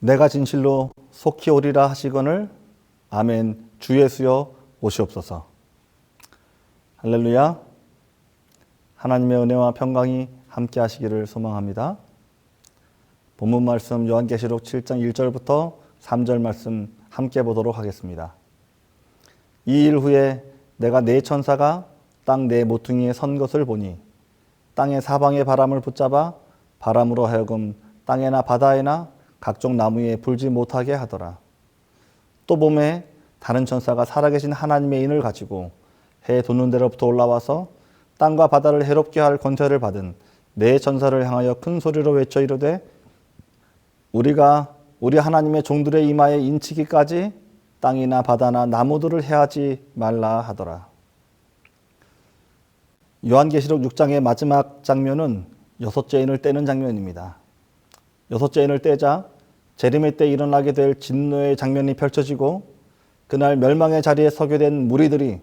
내가 진실로 속히 오리라 하시거늘 아멘. 주 예수여 오시옵소서. 할렐루야. 하나님의 은혜와 평강이 함께 하시기를 소망합니다. 본문 말씀 요한계시록 7장 1절부터 3절 말씀 함께 보도록 하겠습니다. 이 일 후에 내가 네 천사가 땅 네 모퉁이에 선 것을 보니 땅의 사방의 바람을 붙잡아 바람으로 하여금 땅에나 바다에나 각종 나무에 불지 못하게 하더라. 또 봄에 다른 천사가 살아계신 하나님의 인을 가지고 해 돋는 데로부터 올라와서 땅과 바다를 해롭게 할 권세를 받은 네 천사를 향하여 큰 소리로 외쳐 이르되 우리가 우리 하나님의 종들의 이마에 인치기까지 땅이나 바다나 나무들을 해하지 말라 하더라. 요한계시록 6장의 마지막 장면은 여섯째 인을 떼는 장면입니다. 여섯째 인을 떼자 재림의 때 일어나게 될 진노의 장면이 펼쳐지고 그날 멸망의 자리에 서게 된 무리들이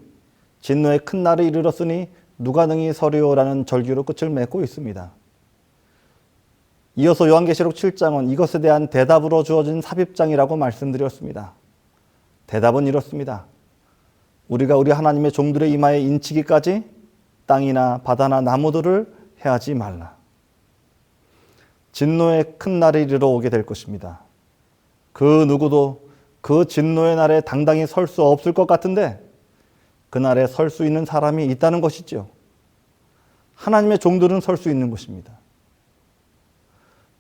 진노의 큰 날이 이르렀으니 누가 능히 서리오라는 절규로 끝을 맺고 있습니다. 이어서 요한계시록 7장은 이것에 대한 대답으로 주어진 삽입장이라고 말씀드렸습니다. 대답은 이렇습니다. 우리가 우리 하나님의 종들의 이마에 인치기까지 땅이나 바다나 나무들을 해하지 말라. 진노의 큰 날이 이르러 오게 될 것입니다. 그 누구도 그 진노의 날에 당당히 설 수 없을 것 같은데 그 날에 설 수 있는 사람이 있다는 것이죠. 하나님의 종들은 설 수 있는 것입니다.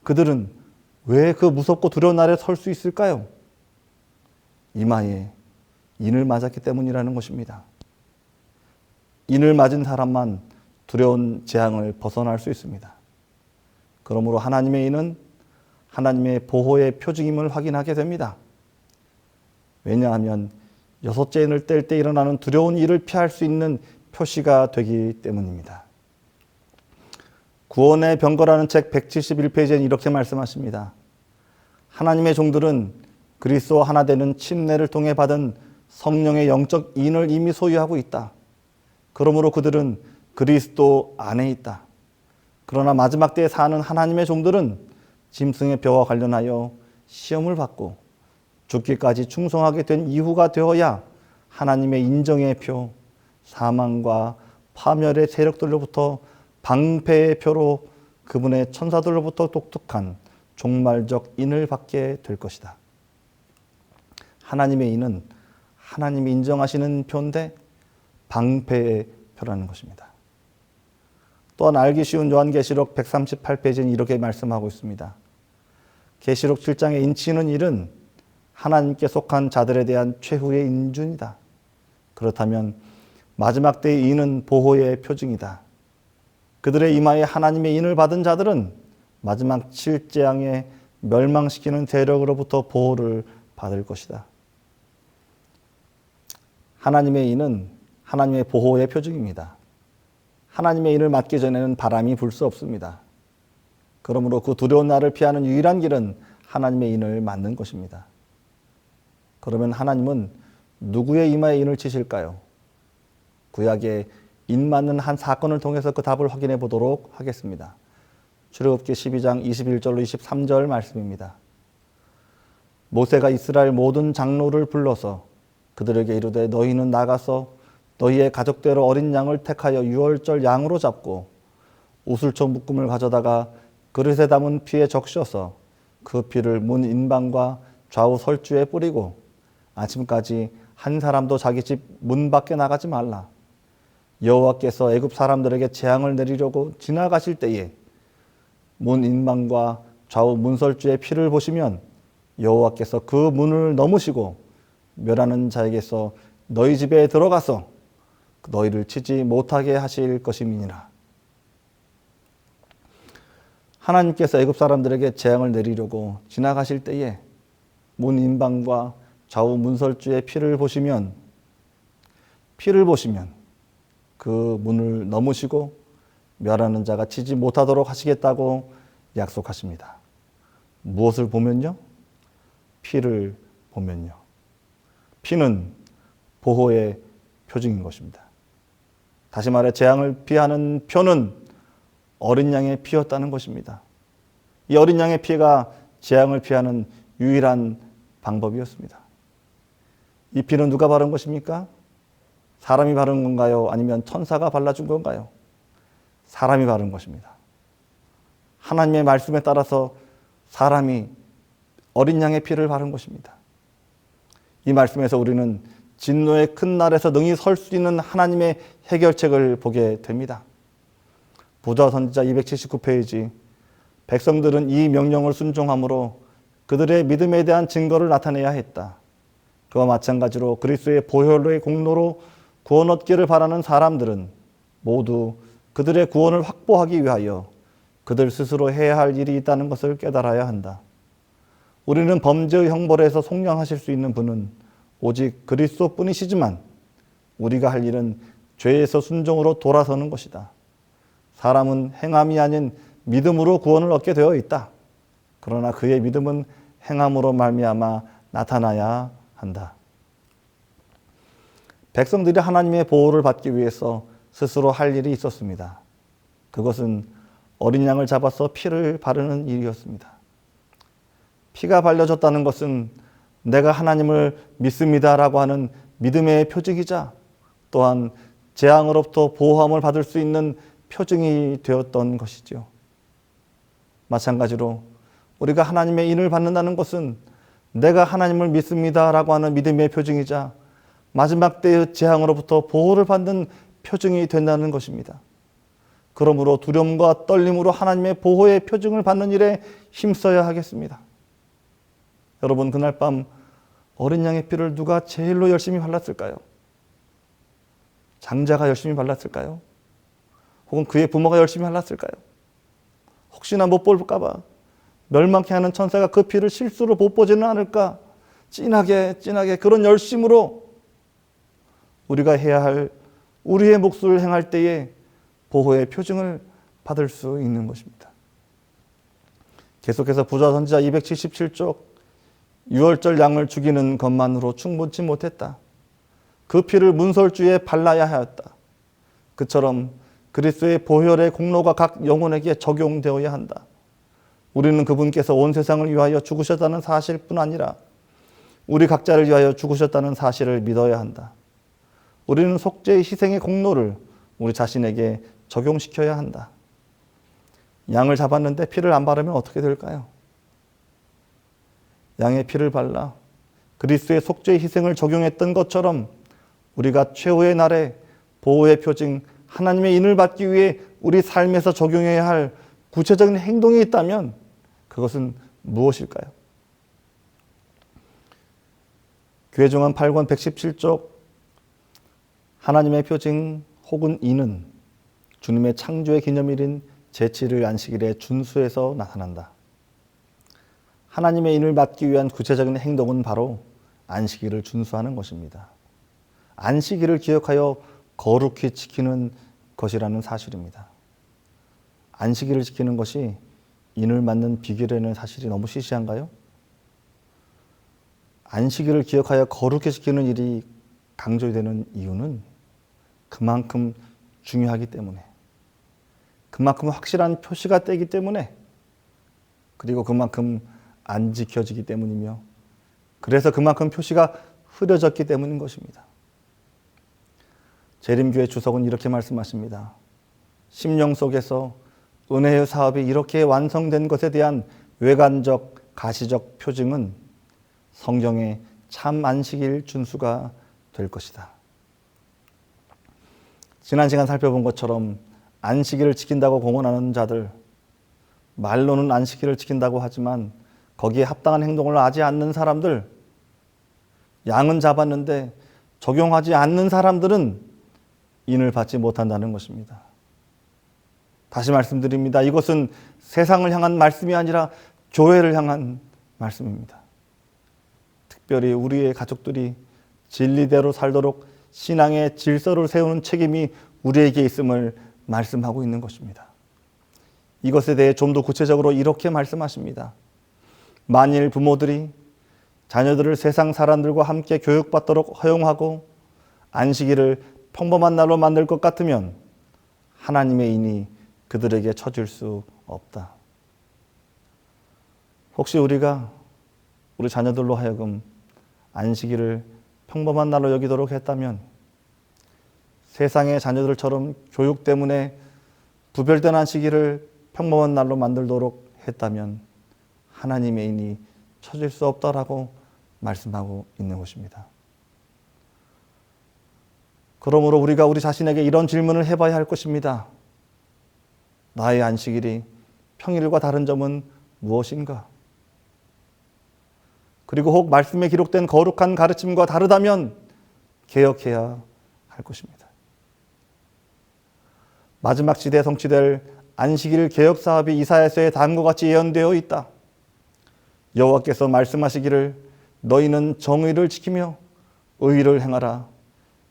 그들은 왜 그 무섭고 두려운 날에 설 수 있을까요? 이마에 인을 맞았기 때문이라는 것입니다. 인을 맞은 사람만 두려운 재앙을 벗어날 수 있습니다. 그러므로 하나님의 인은 하나님의 보호의 표징임을 확인하게 됩니다. 왜냐하면 여섯째 인을 뗄 때 일어나는 두려운 일을 피할 수 있는 표시가 되기 때문입니다. 구원의 병거라는 책 171페이지엔 이렇게 말씀하십니다. 하나님의 종들은 그리스도 하나 되는 침례를 통해 받은 성령의 영적 인을 이미 소유하고 있다. 그러므로 그들은 그리스도 안에 있다. 그러나 마지막 때에 사는 하나님의 종들은 짐승의 뼈와 관련하여 시험을 받고 죽기까지 충성하게 된 이후가 되어야 하나님의 인정의 표, 사망과 파멸의 세력들로부터 방패의 표로 그분의 천사들로부터 독특한 종말적 인을 받게 될 것이다. 하나님의 인은 하나님이 인정하시는 표인데 방패의 표라는 것입니다. 또한 알기 쉬운 요한계시록 138페이지는 이렇게 말씀하고 있습니다. 계시록 7장에 인치는 일은 하나님께 속한 자들에 대한 최후의 인준이다. 그렇다면 마지막 때의 인은 보호의 표징이다. 그들의 이마에 하나님의 인을 받은 자들은 마지막 7재앙에 멸망시키는 세력으로부터 보호를 받을 것이다. 하나님의 인은 하나님의 보호의 표징입니다. 하나님의 인을 맞기 전에는 바람이 불 수 없습니다. 그러므로 그 두려운 날을 피하는 유일한 길은 하나님의 인을 맞는 것입니다. 그러면 하나님은 누구의 이마에 인을 치실까요? 구약의 인 맞는 한 사건을 통해서 그 답을 확인해 보도록 하겠습니다. 출애굽기 12장 21절로 23절 말씀입니다. 모세가 이스라엘 모든 장로를 불러서 그들에게 이르되 너희는 나가서 너희의 가족대로 어린 양을 택하여 유월절 양으로 잡고 우슬초 묶음을 가져다가 그릇에 담은 피에 적셔서 그 피를 문 인방과 좌우 설주에 뿌리고 아침까지 한 사람도 자기 집 문 밖에 나가지 말라. 여호와께서 애굽 사람들에게 재앙을 내리려고 지나가실 때에 문 인방과 좌우 문설주의 피를 보시면 여호와께서 그 문을 넘으시고 멸하는 자에게서 너희 집에 들어가서 너희를 치지 못하게 하실 것임이니라. 하나님께서 애굽 사람들에게 재앙을 내리려고 지나가실 때에 문 인방과 좌우 문설주의 피를 보시면 그 문을 넘으시고 멸하는 자가 치지 못하도록 하시겠다고 약속하십니다. 무엇을 보면요? 피를 보면요. 피는 보호의 표징인 것입니다. 다시 말해 재앙을 피하는 표는 어린 양의 피였다는 것입니다. 이 어린 양의 피가 재앙을 피하는 유일한 방법이었습니다. 이 피는 누가 바른 것입니까? 사람이 바른 건가요? 아니면 천사가 발라준 건가요? 사람이 바른 것입니다. 하나님의 말씀에 따라서 사람이 어린 양의 피를 바른 것입니다. 이 말씀에서 우리는 진노의 큰 날에서 능히 설 수 있는 하나님의 해결책을 보게 됩니다. 부자 선지자 279페이지, 백성들은 이 명령을 순종함으로 그들의 믿음에 대한 증거를 나타내야 했다. 그와 마찬가지로 그리스도의 보혈의 공로로 구원 얻기를 바라는 사람들은 모두 그들의 구원을 확보하기 위하여 그들 스스로 해야 할 일이 있다는 것을 깨달아야 한다. 우리는 범죄의 형벌에서 속량하실 수 있는 분은 오직 그리스도뿐이시지만 우리가 할 일은 죄에서 순종으로 돌아서는 것이다. 사람은 행함이 아닌 믿음으로 구원을 얻게 되어 있다. 그러나 그의 믿음은 행함으로 말미암아 나타나야 한다. 백성들이 하나님의 보호를 받기 위해서 스스로 할 일이 있었습니다. 그것은 어린 양을 잡아서 피를 바르는 일이었습니다. 피가 발려졌다는 것은 내가 하나님을 믿습니다라고 하는 믿음의 표징이자 또한 재앙으로부터 보호함을 받을 수 있는 표징이 되었던 것이죠. 마찬가지로 우리가 하나님의 인을 받는다는 것은 내가 하나님을 믿습니다라고 하는 믿음의 표징이자 마지막 때의 재앙으로부터 보호를 받는 표징이 된다는 것입니다. 그러므로 두려움과 떨림으로 하나님의 보호의 표징을 받는 일에 힘써야 하겠습니다. 여러분, 그날 밤 어린 양의 피를 누가 제일로 열심히 발랐을까요? 장자가 열심히 발랐을까요? 혹은 그의 부모가 열심히 발랐을까요? 혹시나 못 볼까 봐 멸망케 하는 천사가 그 피를 실수로 못 보지는 않을까? 진하게 그런 열심으로 우리가 해야 할 우리의 몫을 행할 때에 보호의 표징을 받을 수 있는 것입니다. 계속해서 부자 선지자 277쪽, 유월절 양을 죽이는 것만으로 충분치 못했다. 그 피를 문설주에 발라야 하였다. 그처럼 그리스도의 보혈의 공로가 각 영혼에게 적용되어야 한다. 우리는 그분께서 온 세상을 위하여 죽으셨다는 사실뿐 아니라 우리 각자를 위하여 죽으셨다는 사실을 믿어야 한다. 우리는 속죄의 희생의 공로를 우리 자신에게 적용시켜야 한다. 양을 잡았는데 피를 안 바르면 어떻게 될까요? 양의 피를 발라 그리스도의 속죄의 희생을 적용했던 것처럼 우리가 최후의 날에 보호의 표징, 하나님의 인을 받기 위해 우리 삶에서 적용해야 할 구체적인 행동이 있다면 그것은 무엇일까요? 교회종안 8권 117쪽, 하나님의 표징 혹은 인은 주님의 창조의 기념일인 제7일 안식일의 준수에서 나타난다. 하나님의 인을 받기 위한 구체적인 행동은 바로 안식일을 준수하는 것입니다. 안식일을 기억하여 거룩히 지키는 것이라는 사실입니다. 안식일을 지키는 것이 인을 맞는 비결이라는 사실이 너무 시시한가요? 안식일을 기억하여 거룩히 지키는 일이 강조되는 이유는 그만큼 중요하기 때문에, 그만큼 확실한 표시가 되기 때문에, 그리고 그만큼 안 지켜지기 때문이며, 그래서 그만큼 표시가 흐려졌기 때문인 것입니다. 재림교회 주석은 이렇게 말씀하십니다. 심령 속에서 은혜의 사업이 이렇게 완성된 것에 대한 외관적, 가시적 표징은 성경의 참 안식일 준수가 될 것이다. 지난 시간 살펴본 것처럼 안식일을 지킨다고 공언하는 자들, 말로는 안식일을 지킨다고 하지만 거기에 합당한 행동을 하지 않는 사람들, 양은 잡았는데 적용하지 않는 사람들은 인을 받지 못한다는 것입니다. 다시 말씀드립니다. 이것은 세상을 향한 말씀이 아니라 교회를 향한 말씀입니다. 특별히 우리의 가족들이 진리대로 살도록 신앙의 질서를 세우는 책임이 우리에게 있음을 말씀하고 있는 것입니다. 이것에 대해 좀 더 구체적으로 이렇게 말씀하십니다. 만일 부모들이 자녀들을 세상 사람들과 함께 교육받도록 허용하고 안식일을 평범한 날로 만들 것 같으면 하나님의 인이 그들에게 처질 수 없다. 혹시 우리가 우리 자녀들로 하여금 안식일을 평범한 날로 여기도록 했다면, 세상의 자녀들처럼 교육 때문에 구별된 안식일을 평범한 날로 만들도록 했다면 하나님의 인이 쳐질 수 없다라고 말씀하고 있는 것입니다. 그러므로 우리가 우리 자신에게 이런 질문을 해봐야 할 것입니다. 나의 안식일이 평일과 다른 점은 무엇인가? 그리고 혹 말씀에 기록된 거룩한 가르침과 다르다면 개혁해야 할 것입니다. 마지막 시대에 성취될 안식일 개혁 사업이 이사야서에 다음과 같이 예언되어 있다. 여호와께서 말씀하시기를 너희는 정의를 지키며 의를 행하라.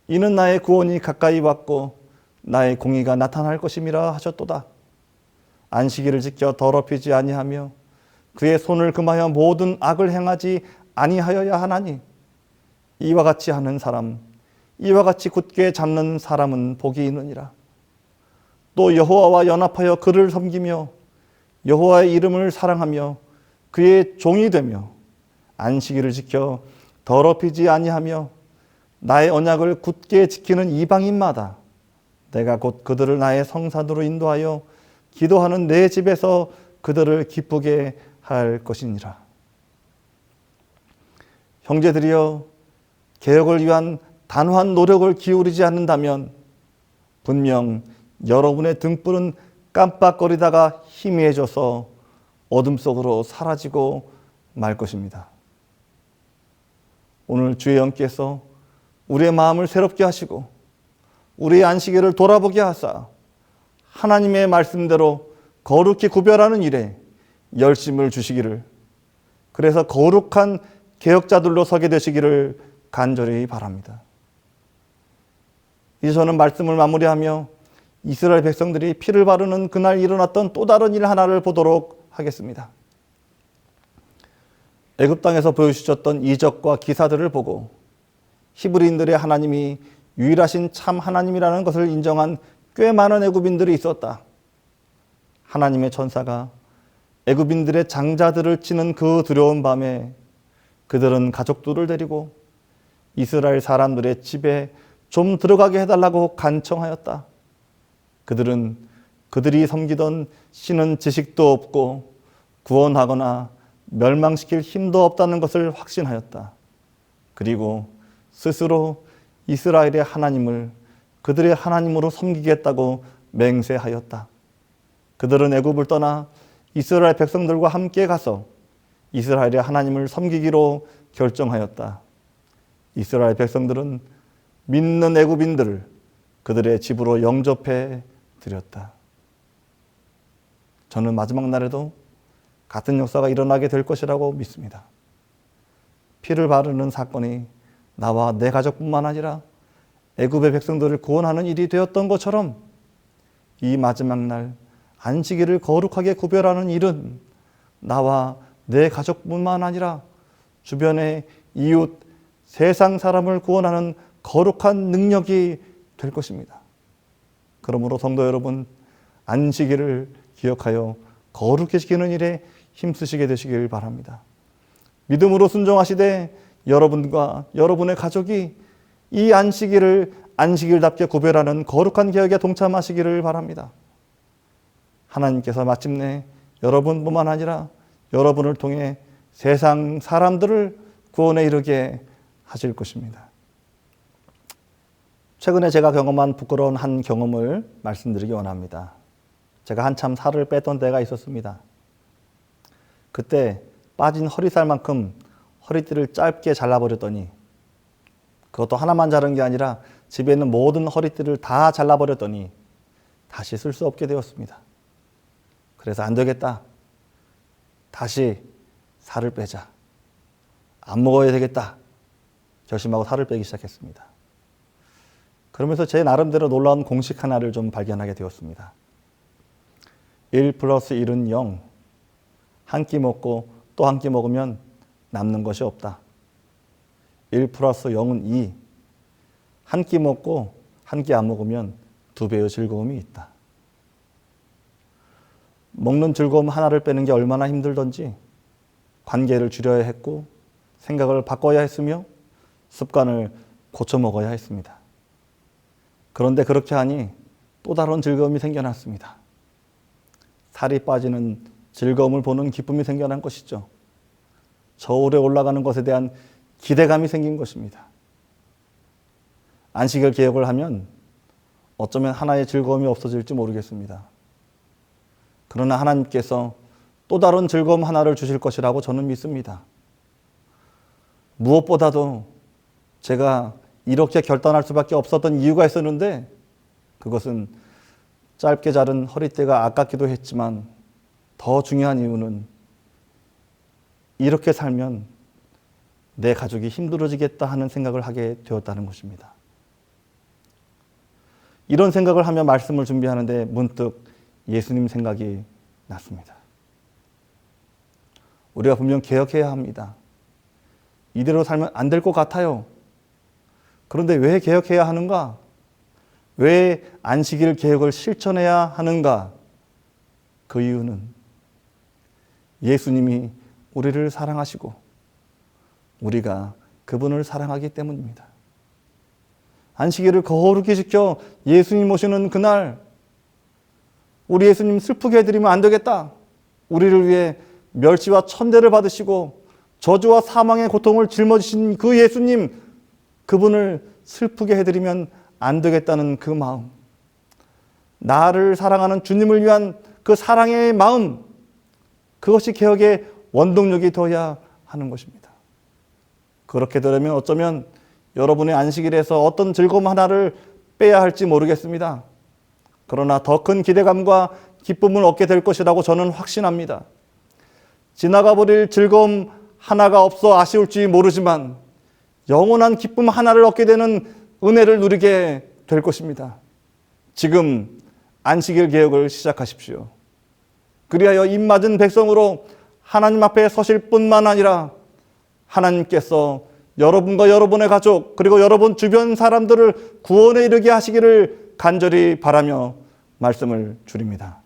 이는 나의 구원이 가까이 왔고 나의 공의가 나타날 것임이라 하셨도다. 안식일을 지켜 더럽히지 아니하며 그의 손을 금하여 모든 악을 행하지 아니하여야 하나니 이와 같이 하는 사람, 이와 같이 굳게 잡는 사람은 복이 있느니라. 또 여호와와 연합하여 그를 섬기며 여호와의 이름을 사랑하며 그의 종이 되며 안식일을 지켜 더럽히지 아니하며 나의 언약을 굳게 지키는 이방인마다 내가 곧 그들을 나의 성산으로 인도하여 기도하는 내 집에서 그들을 기쁘게 할 것이니라. 형제들이여, 개혁을 위한 단호한 노력을 기울이지 않는다면 분명 여러분의 등불은 깜빡거리다가 희미해져서 어둠 속으로 사라지고 말 것입니다. 오늘 주의 영께서 우리의 마음을 새롭게 하시고 우리의 안식일을 돌아보게 하사 하나님의 말씀대로 거룩히 구별하는 일에 열심을 주시기를, 그래서 거룩한 개혁자들로 서게 되시기를 간절히 바랍니다. 이제 저는 말씀을 마무리하며 이스라엘 백성들이 피를 바르는 그날 일어났던 또 다른 일 하나를 보도록 하겠습니다. 애굽 땅에서 보여주셨던 이적과 기사들을 보고 히브리인들의 하나님이 유일하신 참 하나님이라는 것을 인정한 꽤 많은 애굽인들이 있었다. 하나님의 천사가 애굽인들의 장자들을 치는 그 두려운 밤에 그들은 가족들을 데리고 이스라엘 사람들의 집에 좀 들어가게 해달라고 간청하였다. 그들은 그들이 섬기던 신은 지식도 없고 구원하거나 멸망시킬 힘도 없다는 것을 확신하였다. 그리고 스스로 이스라엘의 하나님을 그들의 하나님으로 섬기겠다고 맹세하였다. 그들은 애굽을 떠나 이스라엘 백성들과 함께 가서 이스라엘의 하나님을 섬기기로 결정하였다. 이스라엘 백성들은 믿는 애굽인들을 그들의 집으로 영접해 드렸다. 저는 마지막 날에도 같은 역사가 일어나게 될 것이라고 믿습니다. 피를 바르는 사건이 나와 내 가족뿐만 아니라 애굽의 백성들을 구원하는 일이 되었던 것처럼 이 마지막 날 안식일을 거룩하게 구별하는 일은 나와 내 가족뿐만 아니라 주변의 이웃, 세상 사람을 구원하는 거룩한 능력이 될 것입니다. 그러므로 성도 여러분, 안식일을 기억하여 거룩히 지키는 일에 힘쓰시게 되시길 바랍니다. 믿음으로 순종하시되 여러분과 여러분의 가족이 이 안식일을 안식일답게 구별하는 거룩한 개혁에 동참하시기를 바랍니다. 하나님께서 마침내 여러분뿐만 아니라 여러분을 통해 세상 사람들을 구원에 이르게 하실 것입니다. 최근에 제가 경험한 부끄러운 한 경험을 말씀드리기 원합니다. 제가 한참 살을 뺐던 때가 있었습니다. 그때 빠진 허리살만큼 허리띠를 짧게 잘라버렸더니, 그것도 하나만 자른 게 아니라 집에 있는 모든 허리띠를 다 잘라버렸더니 다시 쓸 수 없게 되었습니다. 그래서 안 되겠다. 다시 살을 빼자. 안 먹어야 되겠다. 결심하고 살을 빼기 시작했습니다. 그러면서 제 나름대로 놀라운 공식 하나를 좀 발견하게 되었습니다. 1 플러스 1은 0. 한 끼 먹고 또 한 끼 먹으면 남는 것이 없다. 1 플러스 0은 2. 한 끼 먹고 한 끼 안 먹으면 2배의 즐거움이 있다. 먹는 즐거움 하나를 빼는 게 얼마나 힘들던지 관계를 줄여야 했고 생각을 바꿔야 했으며 습관을 고쳐 먹어야 했습니다. 그런데 그렇게 하니 또 다른 즐거움이 생겨났습니다. 살이 빠지는 즐거움을 보는 기쁨이 생겨난 것이죠. 저울에 올라가는 것에 대한 기대감이 생긴 것입니다. 안식일 개혁을 하면 어쩌면 하나의 즐거움이 없어질지 모르겠습니다. 그러나 하나님께서 또 다른 즐거움 하나를 주실 것이라고 저는 믿습니다. 무엇보다도 제가 이렇게 결단할 수밖에 없었던 이유가 있었는데 그것은 짧게 자른 허리띠가 아깝기도 했지만 더 중요한 이유는 이렇게 살면 내 가족이 힘들어지겠다 하는 생각을 하게 되었다는 것입니다. 이런 생각을 하며 말씀을 준비하는데 문득 예수님 생각이 났습니다. 우리가 분명 개혁해야 합니다. 이대로 살면 안 될 것 같아요. 그런데 왜 개혁해야 하는가? 왜 안식일 개혁을 실천해야 하는가? 그 이유는 예수님이 우리를 사랑하시고 우리가 그분을 사랑하기 때문입니다. 안식일을 거룩히 지켜 예수님 오시는 그날 우리 예수님 슬프게 해드리면 안 되겠다. 우리를 위해 멸시와 천대를 받으시고 저주와 사망의 고통을 짊어지신 그 예수님, 그분을 슬프게 해드리면 안 되겠다는 그 마음, 나를 사랑하는 주님을 위한 그 사랑의 마음, 그것이 개혁의 원동력이 되어야 하는 것입니다. 그렇게 되려면 어쩌면 여러분의 안식일에서 어떤 즐거움 하나를 빼야 할지 모르겠습니다. 그러나 더 큰 기대감과 기쁨을 얻게 될 것이라고 저는 확신합니다. 지나가 버릴 즐거움 하나가 없어 아쉬울지 모르지만 영원한 기쁨 하나를 얻게 되는 은혜를 누리게 될 것입니다. 지금 안식일 개혁을 시작하십시오. 그리하여 입맞은 백성으로 하나님 앞에 서실 뿐만 아니라 하나님께서 여러분과 여러분의 가족 그리고 여러분 주변 사람들을 구원에 이르게 하시기를 간절히 바라며 말씀을 드립니다.